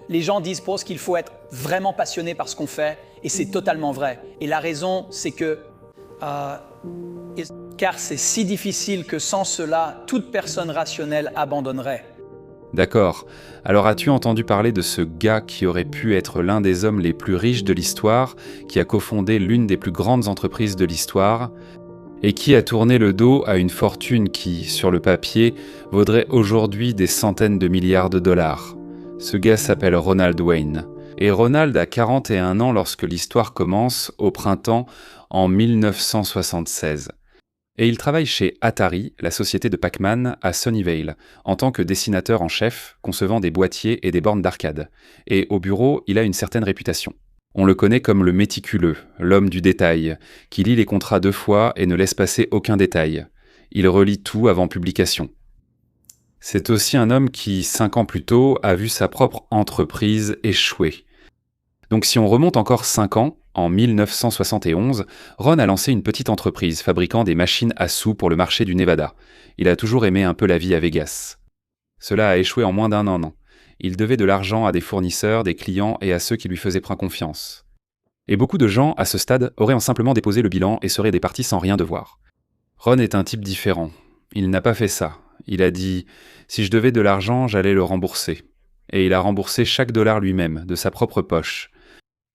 Les gens disent pour qu'il faut être vraiment passionné par ce qu'on fait, et c'est totalement vrai. Et la raison, c'est que car c'est si difficile que sans cela, toute personne rationnelle abandonnerait. D'accord. Alors as-tu entendu parler de ce gars qui aurait pu être l'un des hommes les plus riches de l'histoire, qui a cofondé l'une des plus grandes entreprises de l'histoire, et qui a tourné le dos à une fortune qui, sur le papier, vaudrait aujourd'hui des centaines de milliards de dollars. Ce gars s'appelle Ronald Wayne. Et Ronald a 41 ans lorsque l'histoire commence, au printemps, en 1976. Et il travaille chez Atari, la société de Pac-Man, à Sunnyvale, en tant que dessinateur en chef, concevant des boîtiers et des bornes d'arcade. Et au bureau, il a une certaine réputation. On le connaît comme le méticuleux, l'homme du détail, qui lit les contrats 2 fois et ne laisse passer aucun détail. Il relit tout avant publication. C'est aussi un homme qui, 5 ans plus tôt, a vu sa propre entreprise échouer. Donc si on remonte encore 5 ans, en 1971, Ron a lancé une petite entreprise fabriquant des machines à sous pour le marché du Nevada. Il a toujours aimé un peu la vie à Vegas. Cela a échoué en moins d'1 an. Il devait de l'argent à des fournisseurs, des clients et à ceux qui lui faisaient point confiance. Et beaucoup de gens, à ce stade, auraient simplement déposé le bilan et seraient départis sans rien devoir. Ron est un type différent. Il n'a pas fait ça. Il a dit « Si je devais de l'argent, j'allais le rembourser ». Et il a remboursé chaque dollar lui-même, de sa propre poche.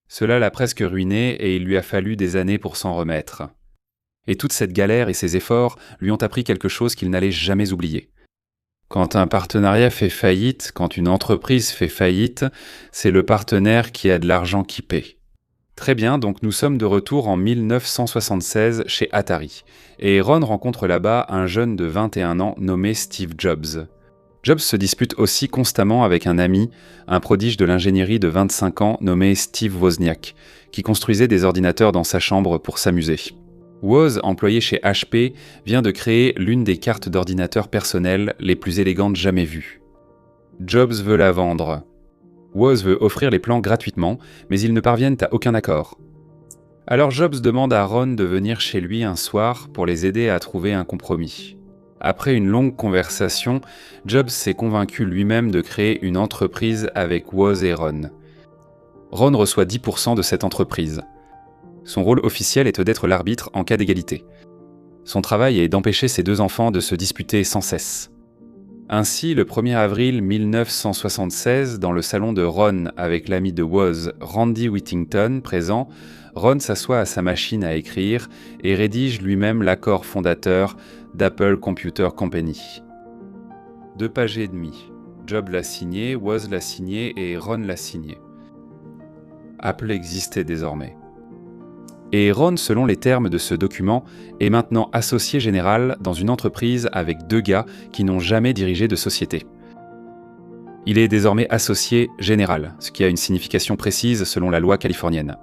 Cela l'a presque ruiné et il lui a fallu des années pour s'en remettre. Et toute cette galère et ses efforts lui ont appris quelque chose qu'il n'allait jamais oublier. Quand un partenariat fait faillite, quand une entreprise fait faillite, c'est le partenaire qui a de l'argent qui paie. Très bien, donc nous sommes de retour en 1976 chez Atari. Et Ron rencontre là-bas un jeune de 21 ans nommé Steve Jobs. Jobs se dispute aussi constamment avec un ami, un prodige de l'ingénierie de 25 ans nommé Steve Wozniak, qui construisait des ordinateurs dans sa chambre pour s'amuser. Woz, employé chez HP, vient de créer l'une des cartes d'ordinateur personnelles les plus élégantes jamais vues. Jobs veut la vendre. Woz veut offrir les plans gratuitement, mais ils ne parviennent à aucun accord. Alors Jobs demande à Ron de venir chez lui un soir pour les aider à trouver un compromis. Après une longue conversation, Jobs s'est convaincu lui-même de créer une entreprise avec Woz et Ron. Ron reçoit 10% de cette entreprise. Son rôle officiel est d'être l'arbitre en cas d'égalité. Son travail est d'empêcher ses 2 enfants de se disputer sans cesse. Ainsi, le 1er avril 1976, dans le salon de Ron avec l'ami de Woz, Randy Whittington, présent, Ron s'assoit à sa machine à écrire et rédige lui-même l'accord fondateur d'Apple Computer Company. 2 pages et demie. Jobs l'a signé, Woz l'a signé et Ron l'a signé. Apple existait désormais. Et Ron, selon les termes de ce document, est maintenant associé général dans une entreprise avec 2 gars qui n'ont jamais dirigé de société. Il est désormais associé général, ce qui a une signification précise selon la loi californienne.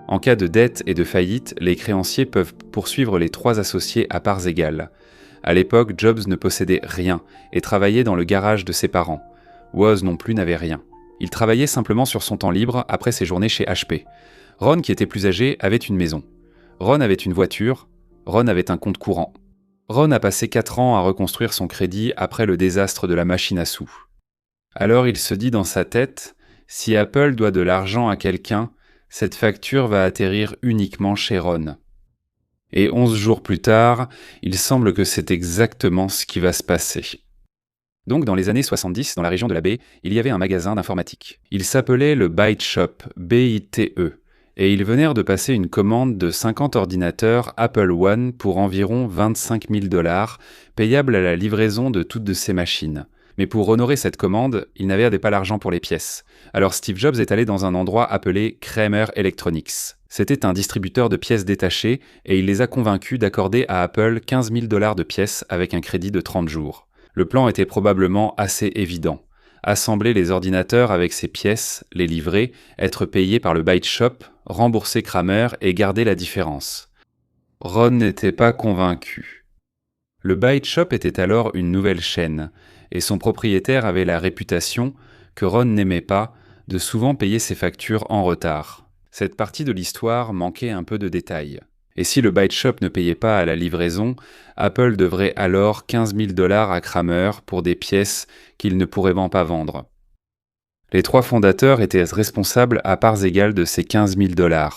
En cas de dette et de faillite, les créanciers peuvent poursuivre les 3 associés à parts égales. À l'époque, Jobs ne possédait rien et travaillait dans le garage de ses parents. Woz non plus n'avait rien. Il travaillait simplement sur son temps libre après ses journées chez HP. Ron, qui était plus âgé, avait une maison. Ron avait une voiture. Ron avait un compte courant. Ron a passé 4 ans à reconstruire son crédit après le désastre de la machine à sous. Alors il se dit dans sa tête, si Apple doit de l'argent à quelqu'un, cette facture va atterrir uniquement chez Ron. Et 11 jours plus tard, il semble que c'est exactement ce qui va se passer. Donc dans les années 70, dans la région de la baie, il y avait un magasin d'informatique. Il s'appelait le Byte Shop, B-I-T-E, et ils venèrent de passer une commande de 50 ordinateurs Apple One pour environ 25 000 $, payables à la livraison de toutes de ces machines. Mais pour honorer cette commande, ils n'avaient pas l'argent pour les pièces. Alors Steve Jobs est allé dans un endroit appelé Kramer Electronics. C'était un distributeur de pièces détachées et il les a convaincus d'accorder à Apple 15 000 $ de pièces avec un crédit de 30 jours. Le plan était probablement assez évident. Assembler les ordinateurs avec ces pièces, les livrer, être payé par le Byte Shop, rembourser Kramer et garder la différence. Ron n'était pas convaincu. Le Byte Shop était alors une nouvelle chaîne, et son propriétaire avait la réputation, que Ron n'aimait pas, de souvent payer ses factures en retard. Cette partie de l'histoire manquait un peu de détails. Et si le Byte Shop ne payait pas à la livraison, Apple devrait alors 15 000 $ à Kramer pour des pièces qu'il ne pourrait pas vendre. Les 3 fondateurs étaient responsables à parts égales de ces 15 000 $.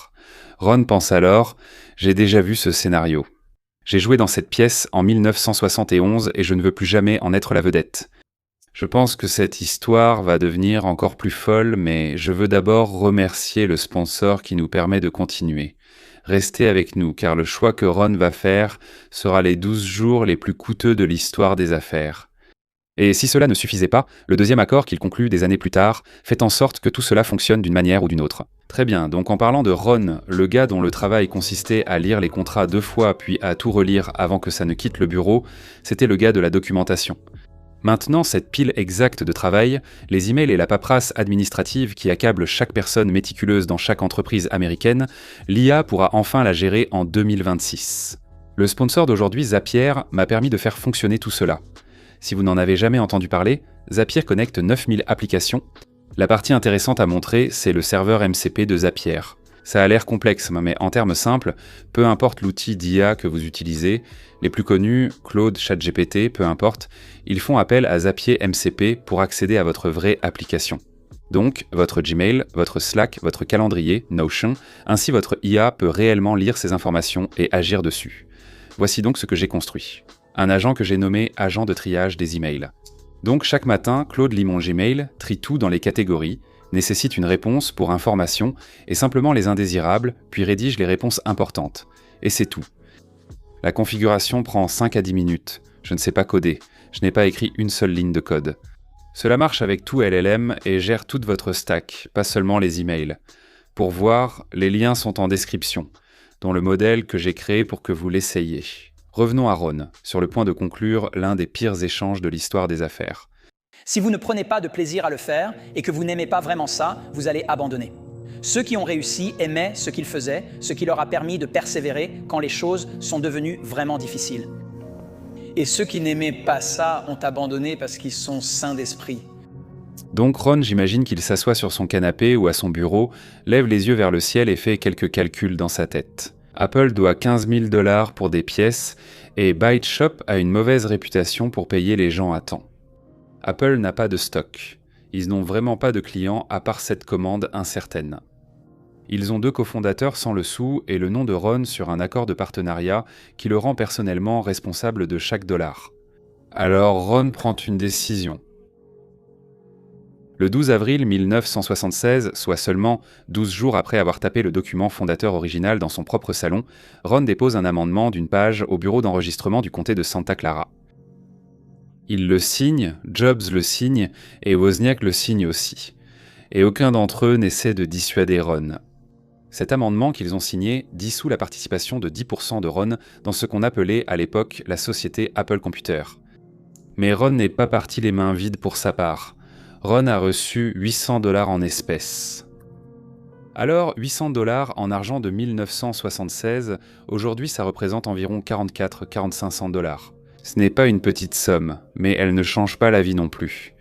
Ron pense alors « J'ai déjà vu ce scénario. J'ai joué dans cette pièce en 1971 et je ne veux plus jamais en être la vedette. Je pense que cette histoire va devenir encore plus folle, mais je veux d'abord remercier le sponsor qui nous permet de continuer. Restez avec nous, car le choix que Ron va faire sera les 12 jours les plus coûteux de l'histoire des affaires. » Et si cela ne suffisait pas, le deuxième accord qu'il conclut des années plus tard fait en sorte que tout cela fonctionne d'une manière ou d'une autre. Très bien, donc en parlant de Ron, le gars dont le travail consistait à lire les contrats 2 fois puis à tout relire avant que ça ne quitte le bureau, c'était le gars de la documentation. Maintenant, cette pile exacte de travail, les emails et la paperasse administrative qui accablent chaque personne méticuleuse dans chaque entreprise américaine, l'IA pourra enfin la gérer en 2026. Le sponsor d'aujourd'hui, Zapier, m'a permis de faire fonctionner tout cela. Si vous n'en avez jamais entendu parler, Zapier connecte 9000 applications. La partie intéressante à montrer, c'est le serveur MCP de Zapier. Ça a l'air complexe, mais en termes simples, peu importe l'outil d'IA que vous utilisez, les plus connus, Claude, ChatGPT, peu importe, ils font appel à Zapier MCP pour accéder à votre vraie application. Donc, votre Gmail, votre Slack, votre calendrier, Notion, ainsi votre IA peut réellement lire ces informations et agir dessus. Voici donc ce que j'ai construit. Un agent que j'ai nommé agent de triage des emails. Donc chaque matin, Claude lit mon Gmail, trie tout dans les catégories, nécessite une réponse pour information et simplement les indésirables, puis rédige les réponses importantes. Et c'est tout. La configuration prend 5 à 10 minutes. Je ne sais pas coder. Je n'ai pas écrit une seule ligne de code. Cela marche avec tout LLM et gère toute votre stack, pas seulement les emails. Pour voir, les liens sont en description, dont le modèle que j'ai créé pour que vous l'essayiez. Revenons à Ron, sur le point de conclure l'un des pires échanges de l'histoire des affaires. Si vous ne prenez pas de plaisir à le faire et que vous n'aimez pas vraiment ça, vous allez abandonner. Ceux qui ont réussi aimaient ce qu'ils faisaient, ce qui leur a permis de persévérer quand les choses sont devenues vraiment difficiles. Et ceux qui n'aimaient pas ça ont abandonné parce qu'ils sont sains d'esprit. Donc Ron, j'imagine qu'il s'assoit sur son canapé ou à son bureau, lève les yeux vers le ciel et fait quelques calculs dans sa tête. Apple doit 15 000 $ pour des pièces et ByteShop a une mauvaise réputation pour payer les gens à temps. Apple n'a pas de stock. Ils n'ont vraiment pas de clients à part cette commande incertaine. Ils ont 2 cofondateurs sans le sou et le nom de Ron sur un accord de partenariat qui le rend personnellement responsable de chaque dollar. Alors Ron prend une décision. Le 12 avril 1976, soit seulement 12 jours après avoir tapé le document fondateur original dans son propre salon, Ron dépose un amendement d'une page au bureau d'enregistrement du comté de Santa Clara. Il le signe, Jobs le signe et Wozniak le signe aussi. Et aucun d'entre eux n'essaie de dissuader Ron. Cet amendement qu'ils ont signé dissout la participation de 10% de Ron dans ce qu'on appelait à l'époque la société Apple Computer. Mais Ron n'est pas parti les mains vides pour sa part. Ron a reçu 800 $ en espèces. Alors, 800 $ en argent de 1976, aujourd'hui ça représente environ 44-4500 $. Ce n'est pas une petite somme, mais elle ne change pas la vie non plus.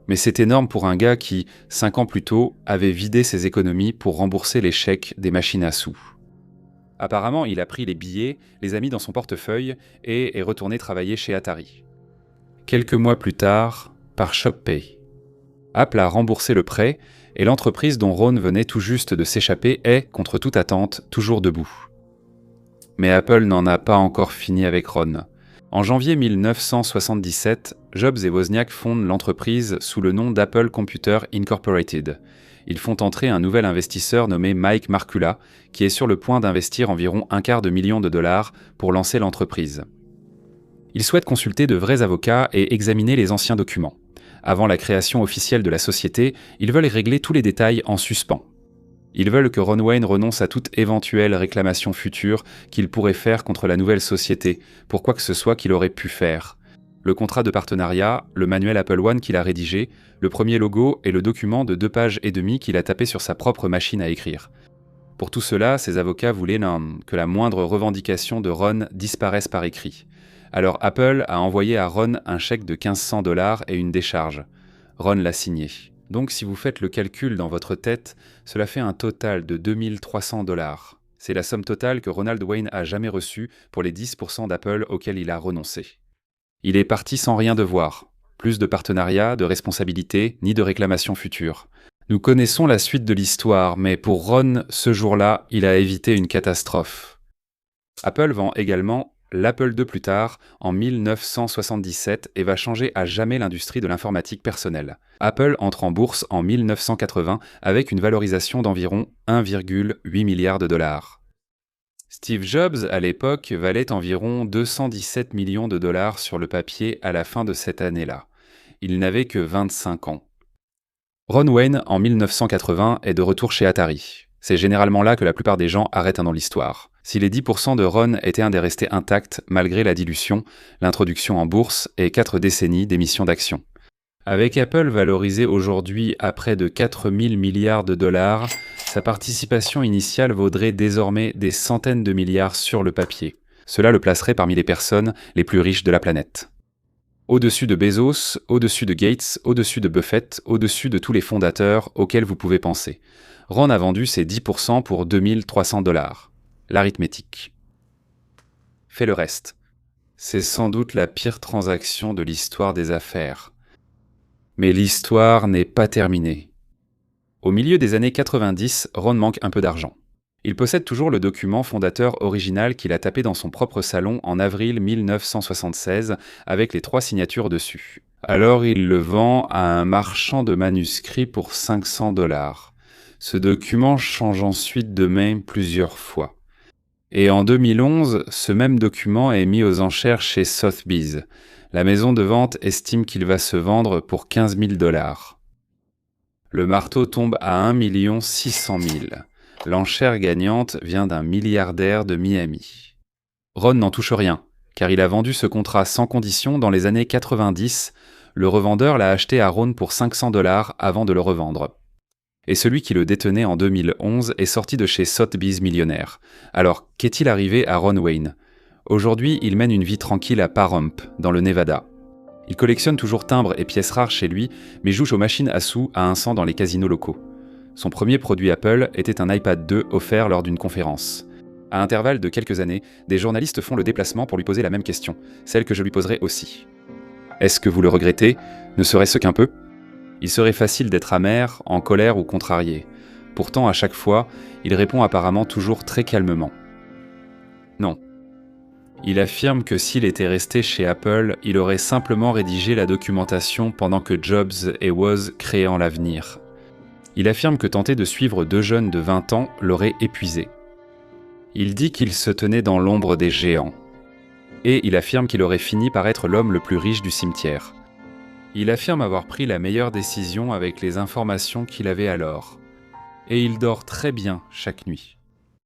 Mais c'est énorme pour un gars qui, 5 ans plus tôt, avait vidé ses économies pour rembourser les chèques des machines à sous. Apparemment, il a pris les billets, les a mis dans son portefeuille et est retourné travailler chez Atari. Quelques mois plus tard, par ShopPay. Apple a remboursé le prêt et l'entreprise dont Ron venait tout juste de s'échapper est, contre toute attente, toujours debout. Mais Apple n'en a pas encore fini avec Ron. En janvier 1977, Jobs et Wozniak fondent l'entreprise sous le nom d'Apple Computer Incorporated. Ils font entrer un nouvel investisseur nommé Mike Markula, qui est sur le point d'investir environ $250 000 pour lancer l'entreprise. Ils souhaitent consulter de vrais avocats et examiner les anciens documents. Avant la création officielle de la société, ils veulent régler tous les détails en suspens. Ils veulent que Ron Wayne renonce à toute éventuelle réclamation future qu'il pourrait faire contre la nouvelle société, pour quoi que ce soit qu'il aurait pu faire. Le contrat de partenariat, le manuel Apple One qu'il a rédigé, le premier logo et le document de 2 pages et demie qu'il a tapé sur sa propre machine à écrire. Pour tout cela, ses avocats voulaient que la moindre revendication de Ron disparaisse par écrit. Alors Apple a envoyé à Ron un chèque de 1500 $ et une décharge. Ron l'a signé. Donc si vous faites le calcul dans votre tête, cela fait un total de 2300 $. C'est la somme totale que Ronald Wayne a jamais reçue pour les 10% d'Apple auxquels il a renoncé. Il est parti sans rien devoir. Plus de partenariats, de responsabilités, ni de réclamations futures. Nous connaissons la suite de l'histoire, mais pour Ron, ce jour-là, il a évité une catastrophe. Apple vend également l'Apple II plus tard, en 1977, et va changer à jamais l'industrie de l'informatique personnelle. Apple entre en bourse en 1980 avec une valorisation d'environ 1,8 milliard de dollars. Steve Jobs, à l'époque, valait environ 217 millions de dollars sur le papier à la fin de cette année-là. Il n'avait que 25 ans. Ron Wayne, en 1980, est de retour chez Atari. C'est généralement là que la plupart des gens arrêtent dans l'histoire. Si les 10% de Ron étaient un des restés intacts malgré la dilution, l'introduction en bourse et 4 décennies d'émissions d'actions. Avec Apple valorisé aujourd'hui à près de 4 000 milliards de dollars, sa participation initiale vaudrait désormais des centaines de milliards sur le papier. Cela le placerait parmi les personnes les plus riches de la planète. Au-dessus de Bezos, au-dessus de Gates, au-dessus de Buffett, au-dessus de tous les fondateurs auxquels vous pouvez penser. Ron a vendu ses 10% pour 2300 dollars. L'arithmétique fait le reste. C'est sans doute la pire transaction de l'histoire des affaires. Mais l'histoire n'est pas terminée. Au milieu des années 90, Ron manque un peu d'argent. Il possède toujours le document fondateur original qu'il a tapé dans son propre salon en avril 1976 avec les 3 signatures dessus. Alors il le vend à un marchand de manuscrits pour 500 dollars. Ce document change ensuite de main plusieurs fois. Et en 2011, ce même document est mis aux enchères chez Sotheby's. La maison de vente estime qu'il va se vendre pour 15 000 dollars. Le marteau tombe à 1 600 000. L'enchère gagnante vient d'un milliardaire de Miami. Ron n'en touche rien, car il a vendu ce contrat sans condition dans les années 90. Le revendeur l'a acheté à Ron pour 500 dollars avant de le revendre. Et celui qui le détenait en 2011 est sorti de chez Sotheby's millionnaire. Alors, qu'est-il arrivé à Ron Wayne ? Aujourd'hui, il mène une vie tranquille à Pahrump, dans le Nevada. Il collectionne toujours timbres et pièces rares chez lui, mais joue aux machines à sous à 1 cent dans les casinos locaux. Son premier produit Apple était un iPad 2 offert lors d'une conférence. À intervalles de quelques années, des journalistes font le déplacement pour lui poser la même question, celle que je lui poserai aussi. Est-ce que vous le regrettez ? Ne serait-ce qu'un peu ? Il serait facile d'être amer, en colère ou contrarié. Pourtant, à chaque fois, il répond apparemment toujours très calmement. Non. Il affirme que s'il était resté chez Apple, il aurait simplement rédigé la documentation pendant que Jobs et Woz créaient l'avenir. Il affirme que tenter de suivre 2 jeunes de 20 ans l'aurait épuisé. Il dit qu'il se tenait dans l'ombre des géants. Et il affirme qu'il aurait fini par être l'homme le plus riche du cimetière. Il affirme avoir pris la meilleure décision avec les informations qu'il avait alors. Et il dort très bien chaque nuit.